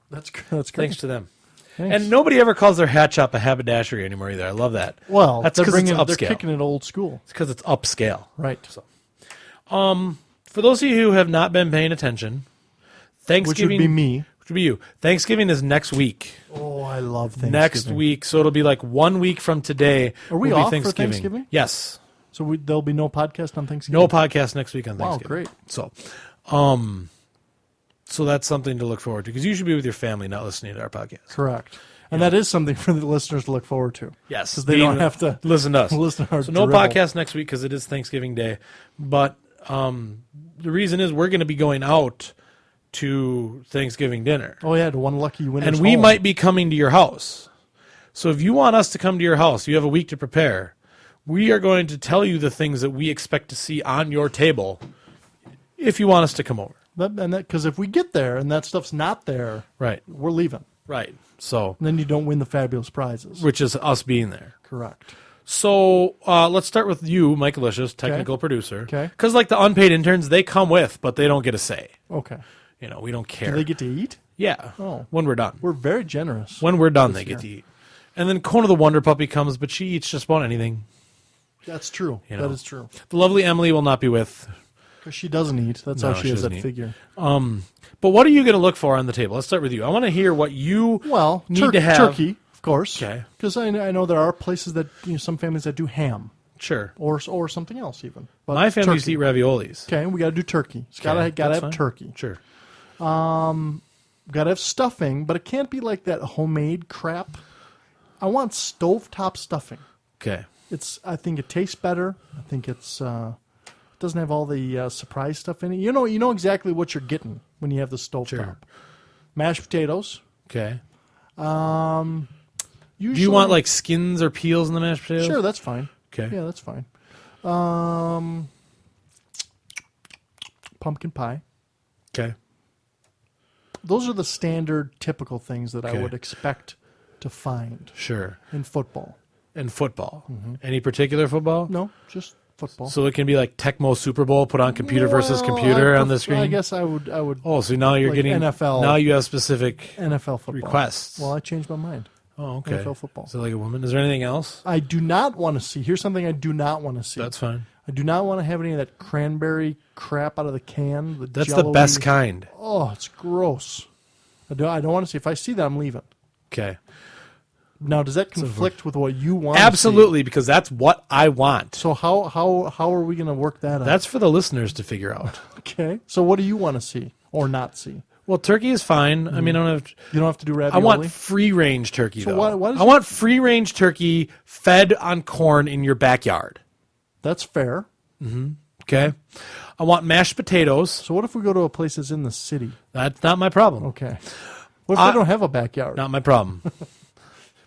[SPEAKER 2] That's great.
[SPEAKER 1] thanks to them.
[SPEAKER 2] Thanks.
[SPEAKER 1] And nobody ever calls their hat shop a haberdashery anymore either. I love that.
[SPEAKER 2] Well,
[SPEAKER 1] that's
[SPEAKER 2] they're
[SPEAKER 1] because it's
[SPEAKER 2] they're
[SPEAKER 1] upscale.
[SPEAKER 2] kicking it old school.
[SPEAKER 1] It's because it's upscale.
[SPEAKER 2] Right.
[SPEAKER 1] So, for those of you who have not been paying attention, Thanksgiving,
[SPEAKER 2] Which would be me.
[SPEAKER 1] which would be you. Thanksgiving is next week.
[SPEAKER 2] Oh, I love Thanksgiving.
[SPEAKER 1] Next week, so it'll be like 1 week from today.
[SPEAKER 2] Are we
[SPEAKER 1] will be
[SPEAKER 2] off for Thanksgiving?
[SPEAKER 1] Yes.
[SPEAKER 2] So there'll be no podcast on Thanksgiving?
[SPEAKER 1] No podcast next week on
[SPEAKER 2] Wow,
[SPEAKER 1] Thanksgiving.
[SPEAKER 2] great.
[SPEAKER 1] So that's something to look forward to because you should be with your family, not listening to our podcast.
[SPEAKER 2] Correct. And that is something for the listeners to look forward to.
[SPEAKER 1] Yes,
[SPEAKER 2] Because they don't have to
[SPEAKER 1] listen to us.
[SPEAKER 2] listen to our
[SPEAKER 1] So no
[SPEAKER 2] drivel.
[SPEAKER 1] podcast next week because it is Thanksgiving Day. But the reason is we're going to be going out to Thanksgiving dinner,
[SPEAKER 2] Oh, yeah, to one lucky winner's
[SPEAKER 1] and we
[SPEAKER 2] home.
[SPEAKER 1] might be coming to your house. So if you want us to come to your house, you have a week to prepare. We are going to tell you the things that we expect to see on your table if you want us to come over.
[SPEAKER 2] Because if we get there and that stuff's not there,
[SPEAKER 1] Right,
[SPEAKER 2] we're leaving.
[SPEAKER 1] right. So,
[SPEAKER 2] And then you don't win the fabulous prizes.
[SPEAKER 1] which is us being there.
[SPEAKER 2] Correct.
[SPEAKER 1] So let's start with you, Mike Alicious, technical producer.
[SPEAKER 2] Okay.
[SPEAKER 1] Because like the unpaid interns, they come with, but they don't get a say.
[SPEAKER 2] Okay.
[SPEAKER 1] You know, we don't care.
[SPEAKER 2] Do they get to eat?
[SPEAKER 1] Yeah.
[SPEAKER 2] Oh.
[SPEAKER 1] When we're done.
[SPEAKER 2] We're very generous.
[SPEAKER 1] When we're done, they
[SPEAKER 2] year.
[SPEAKER 1] get to eat. And then Kona the Wonder Puppy comes, but she eats just about anything.
[SPEAKER 2] That's true.
[SPEAKER 1] You know.
[SPEAKER 2] That is true.
[SPEAKER 1] The lovely Emily will not be with.
[SPEAKER 2] Because she doesn't eat. That's
[SPEAKER 1] No,
[SPEAKER 2] how
[SPEAKER 1] she
[SPEAKER 2] she is
[SPEAKER 1] doesn't
[SPEAKER 2] that
[SPEAKER 1] eat.
[SPEAKER 2] figure.
[SPEAKER 1] But what are you going to look for on the table? Let's start with you. I want to hear what you
[SPEAKER 2] Well,
[SPEAKER 1] need to have.
[SPEAKER 2] turkey, of course.
[SPEAKER 1] Okay.
[SPEAKER 2] Because I know there are places that, some families that do ham
[SPEAKER 1] Sure.
[SPEAKER 2] or something else even. But
[SPEAKER 1] My family used to
[SPEAKER 2] turkey.
[SPEAKER 1] eat raviolis.
[SPEAKER 2] Okay, we got to do turkey. It's
[SPEAKER 1] Okay,
[SPEAKER 2] gotta
[SPEAKER 1] that's
[SPEAKER 2] have
[SPEAKER 1] fine.
[SPEAKER 2] turkey.
[SPEAKER 1] Sure.
[SPEAKER 2] Got to have stuffing, but it can't be like that homemade crap. I want stovetop stuffing.
[SPEAKER 1] Okay.
[SPEAKER 2] I think it tastes better. I think it's doesn't have all the surprise stuff in it. You know exactly what you're getting when you have the stovetop.
[SPEAKER 1] Sure.
[SPEAKER 2] Mashed potatoes.
[SPEAKER 1] Okay.
[SPEAKER 2] Usually,
[SPEAKER 1] Do you want like skins or peels in the mashed potatoes?
[SPEAKER 2] Sure, that's fine.
[SPEAKER 1] Okay.
[SPEAKER 2] Yeah, that's fine. Pumpkin pie.
[SPEAKER 1] Okay.
[SPEAKER 2] Those are the standard, typical things that
[SPEAKER 1] Okay.
[SPEAKER 2] I would expect to find
[SPEAKER 1] Sure.
[SPEAKER 2] in football.
[SPEAKER 1] And football. Any particular football?
[SPEAKER 2] No, just football.
[SPEAKER 1] So it can be like Tecmo Super Bowl put on computer versus
[SPEAKER 2] Well,
[SPEAKER 1] computer on the screen?
[SPEAKER 2] I guess I would.
[SPEAKER 1] Oh, so now you're
[SPEAKER 2] like
[SPEAKER 1] getting
[SPEAKER 2] NFL.
[SPEAKER 1] Now you have specific
[SPEAKER 2] NFL football
[SPEAKER 1] requests.
[SPEAKER 2] Well, I changed my mind.
[SPEAKER 1] Oh, okay.
[SPEAKER 2] NFL football.
[SPEAKER 1] So like a woman. Is there anything else?
[SPEAKER 2] I do not want to see. Here's something I do not want to see.
[SPEAKER 1] That's fine.
[SPEAKER 2] I do not want to have any of that cranberry crap out of the can.
[SPEAKER 1] That's the best kind.
[SPEAKER 2] Oh, it's gross. I don't want to see. If I see that, I'm leaving.
[SPEAKER 1] Okay.
[SPEAKER 2] Now, does that conflict with what you want?
[SPEAKER 1] Absolutely, because that's what I want.
[SPEAKER 2] So how are we going to work that out?
[SPEAKER 1] That's for the listeners to figure out.
[SPEAKER 2] okay. So what do you want to see or not see?
[SPEAKER 1] Well, turkey is fine. I mean, I don't have.
[SPEAKER 2] You don't have to do
[SPEAKER 1] I
[SPEAKER 2] ravioli.
[SPEAKER 1] want free range turkey
[SPEAKER 2] So
[SPEAKER 1] though.
[SPEAKER 2] why does
[SPEAKER 1] I want free range turkey fed on corn in your backyard.
[SPEAKER 2] That's fair.
[SPEAKER 1] Okay. I want mashed potatoes.
[SPEAKER 2] So what if we go to a place that's in the city?
[SPEAKER 1] That's not my problem.
[SPEAKER 2] Okay. What if they don't have a backyard?
[SPEAKER 1] Not my problem.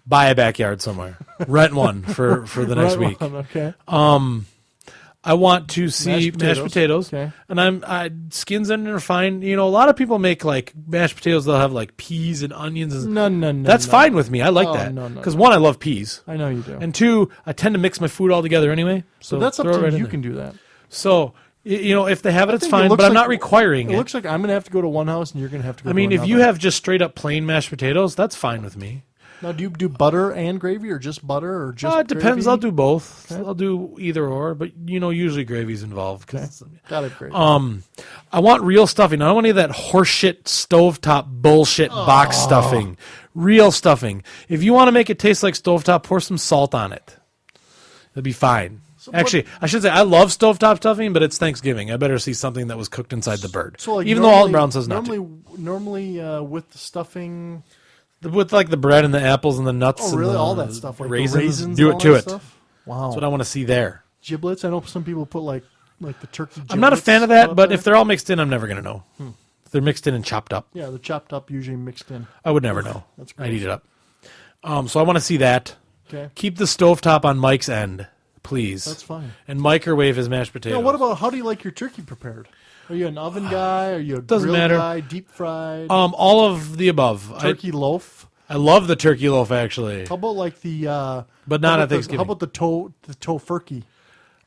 [SPEAKER 1] Buy a backyard somewhere. Rent one for the next
[SPEAKER 2] Right
[SPEAKER 1] week.
[SPEAKER 2] on, okay.
[SPEAKER 1] I want to see mashed potatoes.
[SPEAKER 2] Okay.
[SPEAKER 1] And skins in are fine. You know, a lot of people make like mashed potatoes. They'll have like peas and onions. And
[SPEAKER 2] No.
[SPEAKER 1] that's
[SPEAKER 2] no.
[SPEAKER 1] fine with me. I like
[SPEAKER 2] Oh,
[SPEAKER 1] that
[SPEAKER 2] no,
[SPEAKER 1] because one, I love peas,
[SPEAKER 2] I know you do.
[SPEAKER 1] and two, I tend to mix my food all together anyway. So
[SPEAKER 2] so that's up
[SPEAKER 1] throw it
[SPEAKER 2] to
[SPEAKER 1] right
[SPEAKER 2] you.
[SPEAKER 1] in
[SPEAKER 2] You
[SPEAKER 1] there.
[SPEAKER 2] can do that.
[SPEAKER 1] So you know, if they have it, it's
[SPEAKER 2] think it
[SPEAKER 1] fine.
[SPEAKER 2] looks
[SPEAKER 1] But I'm
[SPEAKER 2] like-
[SPEAKER 1] not requiring
[SPEAKER 2] It
[SPEAKER 1] it.
[SPEAKER 2] looks like I'm going to have to go to one house and you're going to have to go
[SPEAKER 1] I
[SPEAKER 2] to
[SPEAKER 1] mean, if
[SPEAKER 2] another.
[SPEAKER 1] you have just straight up plain mashed potatoes, that's fine with me.
[SPEAKER 2] Now, do you do butter and gravy or just butter or just
[SPEAKER 1] It depends.
[SPEAKER 2] gravy?
[SPEAKER 1] I'll do both.
[SPEAKER 2] Okay.
[SPEAKER 1] I'll do either or, but you know, usually gravy's involved. 'Cause
[SPEAKER 2] Okay. Got it, gravy.
[SPEAKER 1] I want real stuffing. I don't want any of that horseshit stovetop bullshit box stuffing. Real stuffing. If you want to make it taste like stovetop, pour some salt on it. It'll be fine. Actually, I should say I love stovetop stuffing, but it's Thanksgiving. I better see something that was cooked inside the bird.
[SPEAKER 2] So, like,
[SPEAKER 1] even though Alton Brown says not
[SPEAKER 2] Normally, with the stuffing.
[SPEAKER 1] with like the bread and the apples and the nuts.
[SPEAKER 2] Oh,
[SPEAKER 1] and
[SPEAKER 2] really?
[SPEAKER 1] the
[SPEAKER 2] All that stuff, like the
[SPEAKER 1] raisins.
[SPEAKER 2] raisins.
[SPEAKER 1] Do
[SPEAKER 2] and
[SPEAKER 1] it
[SPEAKER 2] all
[SPEAKER 1] to
[SPEAKER 2] that
[SPEAKER 1] it.
[SPEAKER 2] Stuff? Wow.
[SPEAKER 1] That's what I want to see there.
[SPEAKER 2] Giblets. I know some people put like the turkey. Giblets
[SPEAKER 1] I'm not a fan of that,
[SPEAKER 2] out
[SPEAKER 1] but
[SPEAKER 2] there.
[SPEAKER 1] if they're all mixed in, I'm never going to know. If they're mixed in and chopped up,
[SPEAKER 2] they're chopped up, usually mixed in.
[SPEAKER 1] I would never know.
[SPEAKER 2] That's
[SPEAKER 1] I'd eat it up. So I want to see that.
[SPEAKER 2] Okay,
[SPEAKER 1] Keep the stovetop on Mike's end, please.
[SPEAKER 2] that's fine.
[SPEAKER 1] And microwave his mashed potatoes.
[SPEAKER 2] Now, what about how do you like your turkey prepared? Are you an oven guy? Are you a
[SPEAKER 1] Doesn't
[SPEAKER 2] grill
[SPEAKER 1] matter.
[SPEAKER 2] guy? Deep fried?
[SPEAKER 1] all of the above?
[SPEAKER 2] Turkey loaf?
[SPEAKER 1] I love the turkey loaf, actually,
[SPEAKER 2] How about like the?
[SPEAKER 1] but not
[SPEAKER 2] how
[SPEAKER 1] at
[SPEAKER 2] about the-
[SPEAKER 1] Thanksgiving.
[SPEAKER 2] How about the tofurkey?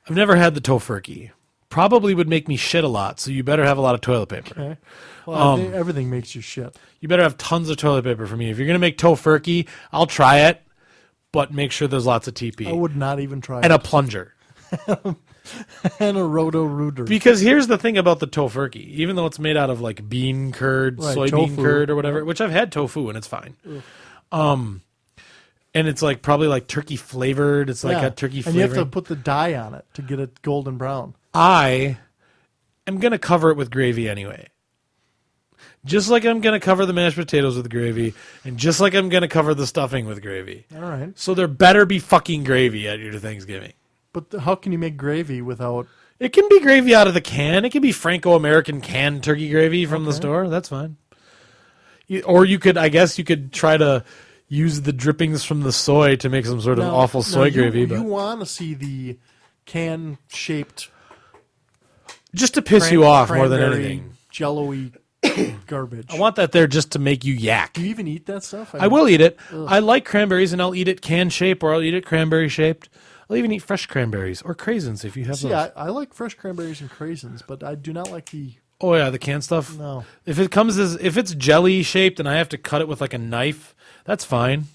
[SPEAKER 1] I've never had the tofurkey. Probably would make me shit a lot, so you better have a lot of toilet paper.
[SPEAKER 2] Okay. Well, everything makes you shit.
[SPEAKER 1] You better have tons of toilet paper for me. If you're going to make tofurkey, I'll try it, but make sure there's lots of TP.
[SPEAKER 2] I would not even try.
[SPEAKER 1] And
[SPEAKER 2] it.
[SPEAKER 1] a plunger.
[SPEAKER 2] And a roto-rooter.
[SPEAKER 1] Because here's the thing about the tofurkey. Even though it's made out of like bean curd,
[SPEAKER 2] Right,
[SPEAKER 1] soybean
[SPEAKER 2] tofu.
[SPEAKER 1] curd or whatever, which I've had tofu and it's fine. And it's like probably like turkey flavored. It's like got turkey
[SPEAKER 2] and you have
[SPEAKER 1] flavoring.
[SPEAKER 2] to put the dye on it to get it golden brown.
[SPEAKER 1] I am going to cover it with gravy anyway. Just like I'm going to cover the mashed potatoes with gravy, and just like I'm going to cover the stuffing with gravy.
[SPEAKER 2] All right.
[SPEAKER 1] So there better be fucking gravy at your Thanksgiving.
[SPEAKER 2] But how can you make gravy without?
[SPEAKER 1] It can be gravy out of the can. It can be Franco-American canned turkey gravy from the store. That's fine. Or you could, I guess, you could try to use the drippings from the soy to make some sort of awful soy gravy. But
[SPEAKER 2] You want to see the can-shaped
[SPEAKER 1] just to piss you off more than
[SPEAKER 2] cranberry,
[SPEAKER 1] anything.
[SPEAKER 2] jello-y garbage.
[SPEAKER 1] I want that there just to make you yak.
[SPEAKER 2] Do you even eat that stuff?
[SPEAKER 1] I will eat it. I like cranberries, and I'll eat it can shape, or I'll eat it cranberry shaped. I'll even eat fresh cranberries or craisins if you have
[SPEAKER 2] See,
[SPEAKER 1] those.
[SPEAKER 2] I like fresh cranberries and craisins, but I do not like the.
[SPEAKER 1] Oh yeah, the canned stuff.
[SPEAKER 2] No.
[SPEAKER 1] If it's jelly shaped and I have to cut it with like a knife, that's fine.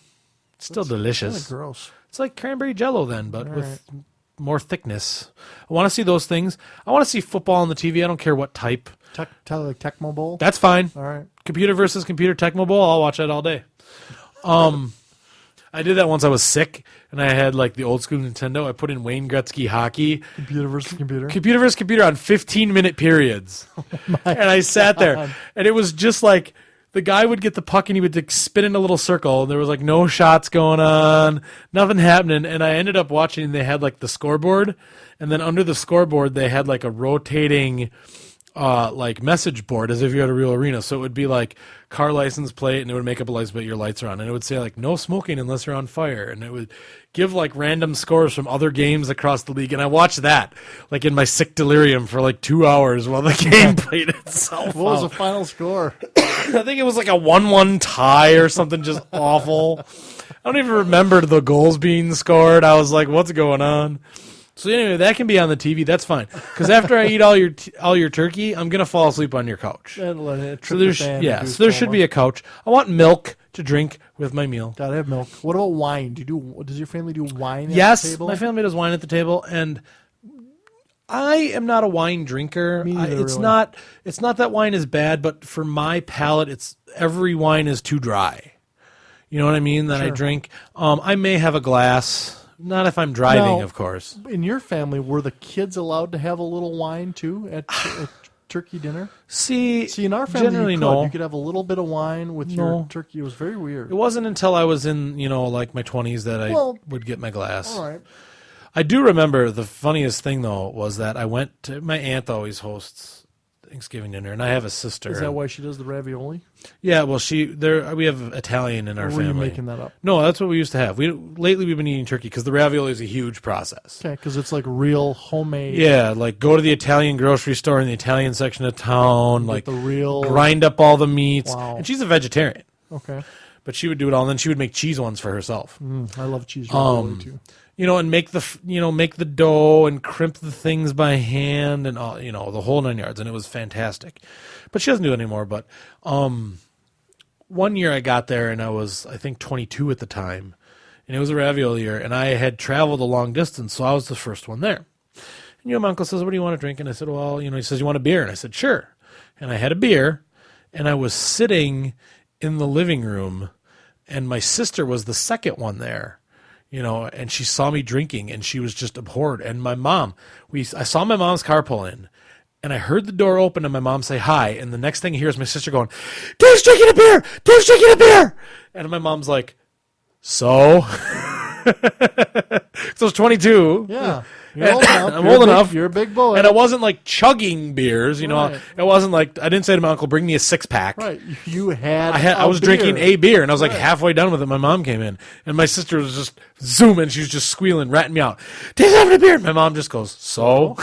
[SPEAKER 1] It's still
[SPEAKER 2] Kind
[SPEAKER 1] delicious.
[SPEAKER 2] of gross.
[SPEAKER 1] It's like cranberry jello then, but with more thickness. I want to see those things. I want to see football on the TV. I don't care what type.
[SPEAKER 2] Like Tecmo Bowl.
[SPEAKER 1] That's fine.
[SPEAKER 2] All right.
[SPEAKER 1] Computer versus computer Tecmo Bowl. I'll watch that all day. I did that once I was sick and I had like the old school Nintendo. I put in Wayne Gretzky hockey.
[SPEAKER 2] Computer versus computer.
[SPEAKER 1] Computer versus computer on 15-minute periods. And I sat there, and it was just like the guy would get the puck and he would like, spin in a little circle, and there was like no shots going on, nothing happening. And I ended up watching, and they had like the scoreboard, and then under the scoreboard they had like a rotating like message board as if you had a real arena. So it would be like car license plate, and it would make up a license plate, your lights are on, and it would say like no smoking unless you're on fire, and it would give like random scores from other games across the league. And I watched that like in my sick delirium for like 2 hours while the game played itself.
[SPEAKER 2] What was
[SPEAKER 1] out.
[SPEAKER 2] the final score?
[SPEAKER 1] I think it was like a 1-1 tie or something just awful. I don't even remember the goals being scored. I was like, what's going on? So anyway, that can be on the TV. That's fine. Because after I eat all your turkey, I'm gonna fall asleep on your couch. So there should be a couch. I want milk to drink with my meal.
[SPEAKER 2] Gotta have milk. What about wine? Does your family do wine?
[SPEAKER 1] Yes,
[SPEAKER 2] at the table?
[SPEAKER 1] my family does wine at the table, and I am not a wine drinker.
[SPEAKER 2] Me neither,
[SPEAKER 1] It's
[SPEAKER 2] really.
[SPEAKER 1] not. It's not that wine is bad, but for my palate, it's every wine is too dry. You know what I mean? That I
[SPEAKER 2] Sure.
[SPEAKER 1] drink. I may have a glass. Not if I'm driving,
[SPEAKER 2] Now,
[SPEAKER 1] of course.
[SPEAKER 2] In your family, were the kids allowed to have a little wine too at turkey dinner?
[SPEAKER 1] See,
[SPEAKER 2] See, in our family,
[SPEAKER 1] generally
[SPEAKER 2] you could.
[SPEAKER 1] no.
[SPEAKER 2] You could have a little bit of wine with your turkey. It was very weird.
[SPEAKER 1] It wasn't until I was in, like my 20s that I
[SPEAKER 2] Well,
[SPEAKER 1] would get my glass.
[SPEAKER 2] All right.
[SPEAKER 1] I do remember the funniest thing though was that I went to my aunt always hosts Thanksgiving dinner, and I have a sister.
[SPEAKER 2] Is that why she does the ravioli?
[SPEAKER 1] Yeah, well, we have Italian in our
[SPEAKER 2] Or were you
[SPEAKER 1] family.
[SPEAKER 2] making that up?
[SPEAKER 1] No, that's what we used to have. Lately we've been eating turkey because the ravioli is a huge process.
[SPEAKER 2] Okay, because it's like real homemade.
[SPEAKER 1] Yeah, like go to the Italian grocery store in the Italian section of town, like
[SPEAKER 2] the real.
[SPEAKER 1] grind up all the meats.
[SPEAKER 2] Wow.
[SPEAKER 1] And she's a vegetarian,
[SPEAKER 2] Okay.
[SPEAKER 1] but she would do it all, and then she would make cheese ones for herself.
[SPEAKER 2] I love cheese ravioli too.
[SPEAKER 1] And make the dough and crimp the things by hand and all, the whole 9 yards, and it was fantastic. But she doesn't do it anymore. But one year I got there and I was, I think, 22 at the time, and it was a ravioli year, and I had traveled a long distance, so I was the first one there. And my uncle says, "What do you want to drink?" And I said, "Well, he says, you want a beer?" And I said, "Sure." And I had a beer, and I was sitting in the living room, and my sister was the second one there. And she saw me drinking, and she was just abhorred. And my mom, I saw my mom's car pull in, and I heard the door open and my mom say hi. And the next thing I hear is my sister going, "Dave's drinking a beer! Dave's drinking a beer!" And my mom's like, "So?" So I was 22.
[SPEAKER 2] Yeah. You're old enough.
[SPEAKER 1] I'm old enough.
[SPEAKER 2] You're a big boy.
[SPEAKER 1] And I wasn't like chugging beers,
[SPEAKER 2] Right.
[SPEAKER 1] It wasn't like, I didn't say to my uncle, "Bring me a 6-pack.
[SPEAKER 2] Right. You had.
[SPEAKER 1] I was drinking a beer, and I was like
[SPEAKER 2] Right.
[SPEAKER 1] halfway done with it. My mom came in, and my sister was just zooming. She was just squealing, ratting me out. "Dave's having a beer." And my mom just goes, "So?"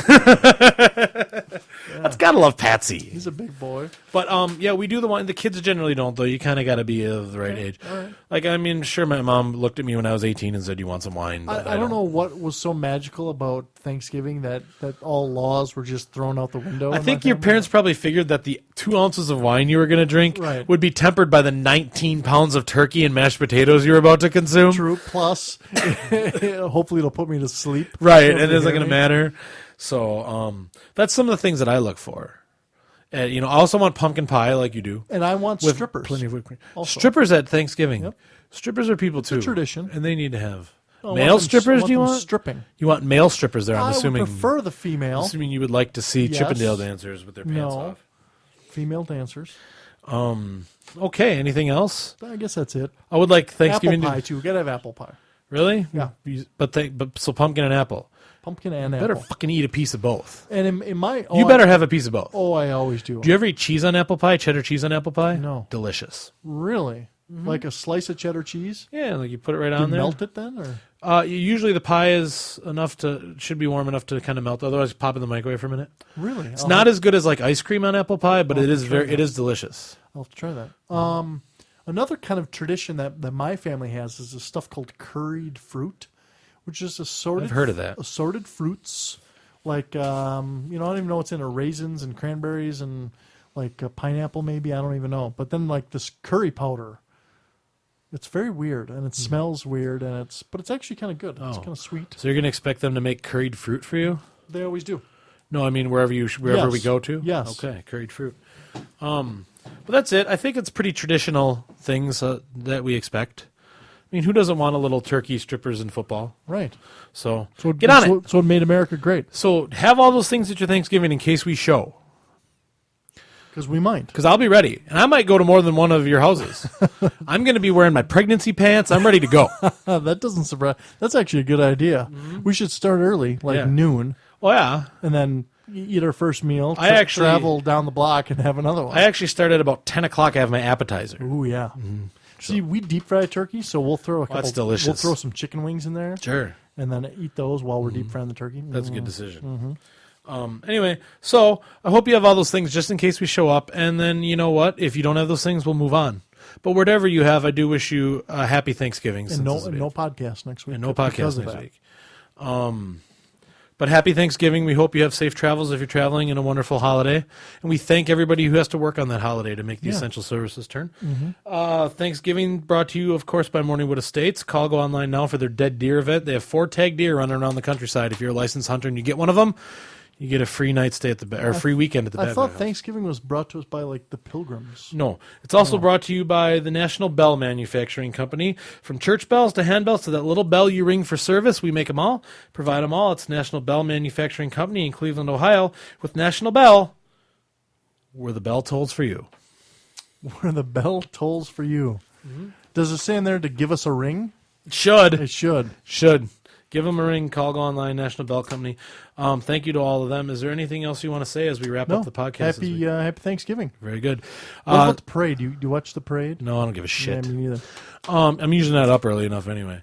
[SPEAKER 1] That's gotta love Patsy.
[SPEAKER 2] He's a big boy.
[SPEAKER 1] But yeah, we do the wine. The kids generally don't, though. You kind of got to be of the right age.
[SPEAKER 2] All right.
[SPEAKER 1] Like, I mean, sure, my mom looked at me when I was 18 and said, "You want some wine?" But
[SPEAKER 2] I don't know what was so magical about Thanksgiving that all laws were just thrown out the window.
[SPEAKER 1] I
[SPEAKER 2] in
[SPEAKER 1] think
[SPEAKER 2] my
[SPEAKER 1] your
[SPEAKER 2] family.
[SPEAKER 1] parents probably figured that the 2 ounces of wine you were going to drink
[SPEAKER 2] Right.
[SPEAKER 1] would be tempered by the 19 pounds of turkey and mashed potatoes you were about to consume.
[SPEAKER 2] True. Plus, hopefully it'll put me to sleep.
[SPEAKER 1] Right,
[SPEAKER 2] It'll
[SPEAKER 1] and it isn't
[SPEAKER 2] hear
[SPEAKER 1] going to
[SPEAKER 2] me.
[SPEAKER 1] matter. So that's some of the things that I look for. And, I also want pumpkin pie like you do.
[SPEAKER 2] And I want
[SPEAKER 1] With
[SPEAKER 2] strippers.
[SPEAKER 1] plenty of whipped cream.
[SPEAKER 2] Also.
[SPEAKER 1] Strippers at Thanksgiving.
[SPEAKER 2] Yep.
[SPEAKER 1] Strippers are people too.
[SPEAKER 2] tradition.
[SPEAKER 1] And they need to have.
[SPEAKER 2] I want
[SPEAKER 1] Male
[SPEAKER 2] them-
[SPEAKER 1] strippers,
[SPEAKER 2] I
[SPEAKER 1] do you
[SPEAKER 2] them
[SPEAKER 1] want?
[SPEAKER 2] stripping?
[SPEAKER 1] You want male strippers there, I'm
[SPEAKER 2] I
[SPEAKER 1] assuming.
[SPEAKER 2] would prefer the female
[SPEAKER 1] Assuming you would like to see
[SPEAKER 2] Yes.
[SPEAKER 1] Chippendale dancers with their pants
[SPEAKER 2] No.
[SPEAKER 1] off.
[SPEAKER 2] female dancers.
[SPEAKER 1] Okay, anything else?
[SPEAKER 2] I guess that's it.
[SPEAKER 1] I would like Thanksgiving
[SPEAKER 2] Apple
[SPEAKER 1] to-
[SPEAKER 2] pie too. Gotta have apple pie.
[SPEAKER 1] Really?
[SPEAKER 2] Yeah.
[SPEAKER 1] But so pumpkin and apple.
[SPEAKER 2] Pumpkin and
[SPEAKER 1] Better
[SPEAKER 2] apple.
[SPEAKER 1] fucking eat a piece of both.
[SPEAKER 2] And in my
[SPEAKER 1] You better have a piece of both.
[SPEAKER 2] I always do.
[SPEAKER 1] Do you ever eat cheese on apple pie? Cheddar cheese on apple pie?
[SPEAKER 2] No.
[SPEAKER 1] Delicious.
[SPEAKER 2] Really? Like a slice of cheddar cheese?
[SPEAKER 1] Yeah, like you put it right
[SPEAKER 2] You
[SPEAKER 1] on there.
[SPEAKER 2] melt it then, or
[SPEAKER 1] Usually the pie is should be warm enough to kind of melt. Otherwise, pop in the microwave for a minute.
[SPEAKER 2] really?
[SPEAKER 1] It's not as good as like ice cream on apple pie, but it is it is delicious.
[SPEAKER 2] I'll have to try that. Another kind of tradition that my family has is a stuff called curried fruit, which is assorted.
[SPEAKER 1] I've heard of that.
[SPEAKER 2] Assorted fruits, like I don't even know what's in it. Raisins and cranberries and like pineapple, maybe I don't even know. But then like this curry powder. It's very weird and it smells weird and it's actually kind of good. It's kind of sweet.
[SPEAKER 1] So you're gonna expect them to make curried fruit for you?
[SPEAKER 2] They always do.
[SPEAKER 1] No, I mean wherever we
[SPEAKER 2] Yes.
[SPEAKER 1] go to.
[SPEAKER 2] Yes.
[SPEAKER 1] Okay, curried fruit. But that's it. I think it's pretty traditional things that we expect. I mean, who doesn't want a little turkey, strippers, and football?
[SPEAKER 2] Right.
[SPEAKER 1] So,
[SPEAKER 2] So
[SPEAKER 1] get on it.
[SPEAKER 2] So it made America great
[SPEAKER 1] So have all those things at your Thanksgiving in case we show.
[SPEAKER 2] because we might.
[SPEAKER 1] Because I'll be ready. And I might go to more than one of your houses. I'm going to be wearing my pregnancy pants. I'm ready to go.
[SPEAKER 2] That doesn't surprise. That's actually a good idea. We should start early, like
[SPEAKER 1] Yeah.
[SPEAKER 2] noon,
[SPEAKER 1] Well, yeah.
[SPEAKER 2] and then eat our first meal.
[SPEAKER 1] I actually-
[SPEAKER 2] travel down the block and have another one.
[SPEAKER 1] I actually started about 10 o'clock. I have my appetizer.
[SPEAKER 2] Ooh yeah. See, we deep fry turkey, so we'll throw a couple.
[SPEAKER 1] that's delicious.
[SPEAKER 2] We'll throw some chicken wings in there,
[SPEAKER 1] Sure.
[SPEAKER 2] and then eat those while we're deep frying the turkey.
[SPEAKER 1] That's a good decision. Anyway, so I hope you have all those things just in case we show up. And then, you know what? If you don't have those things, we'll move on. But whatever you have, I do wish you a happy Thanksgiving.
[SPEAKER 2] And no podcast next week.
[SPEAKER 1] And no
[SPEAKER 2] because
[SPEAKER 1] podcast
[SPEAKER 2] of
[SPEAKER 1] next
[SPEAKER 2] that.
[SPEAKER 1] week. But happy Thanksgiving. We hope you have safe travels if you're traveling and a wonderful holiday. And we thank everybody who has to work on that holiday to make the essential services turn. Thanksgiving brought to you, of course, by Morningwood Estates. Call, go online now for their Dead Deer event. They have 4 tagged deer running around the countryside. If you're a licensed hunter and you get one of them, you get a free night stay at the or a free weekend at the
[SPEAKER 2] I
[SPEAKER 1] Bad
[SPEAKER 2] thought
[SPEAKER 1] Bear House.
[SPEAKER 2] Thanksgiving was brought to us by like the Pilgrims.
[SPEAKER 1] No. It's also brought to you by the National Bell Manufacturing Company. From church bells to handbells to that little bell you ring for service, we make them all, provide them all. It's National Bell Manufacturing Company in Cleveland, Ohio. With National Bell, where the bell tolls for you.
[SPEAKER 2] Where the bell tolls for you. Does it say in there to give us a ring?
[SPEAKER 1] It should.
[SPEAKER 2] It should.
[SPEAKER 1] Should. Give them a ring. Call, go online, National Bell Company. Thank you to all of them. Is there anything else you want to say as we wrap
[SPEAKER 2] No.
[SPEAKER 1] up the podcast? this
[SPEAKER 2] Happy
[SPEAKER 1] week?
[SPEAKER 2] Happy Thanksgiving.
[SPEAKER 1] Very good.
[SPEAKER 2] What about the parade? Do you watch the parade?
[SPEAKER 1] No, I don't give a shit.
[SPEAKER 2] Yeah, me neither.
[SPEAKER 1] I'm usually not up early enough anyway.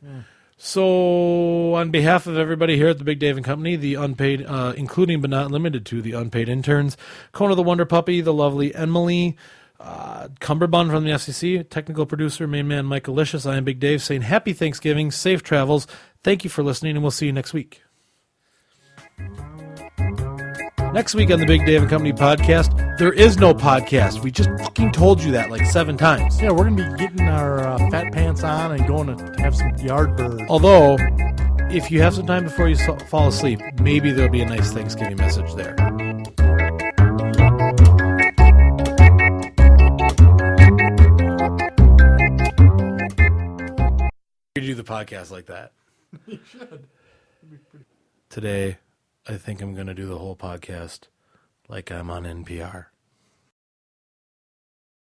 [SPEAKER 1] So, on behalf of everybody here at the Big Dave and Company, the unpaid, including but not limited to the unpaid interns, Kona the Wonder Puppy, the lovely Emily, Cumberbund from the FCC, technical producer, main man Mike Alicious, I am Big Dave saying happy Thanksgiving, safe travels. Thank you for listening, and we'll see you next week. Next week on the Big Dave and Company podcast, there is no podcast. We just fucking told you that like 7 times.
[SPEAKER 2] Yeah, we're gonna be getting our fat pants on and going to have some yard bird.
[SPEAKER 1] Although, if you have some time before you fall asleep, maybe there'll be a nice Thanksgiving message there. You do the podcast like that.
[SPEAKER 2] You should.
[SPEAKER 1] Today, I think I'm going to do the whole podcast like I'm on NPR.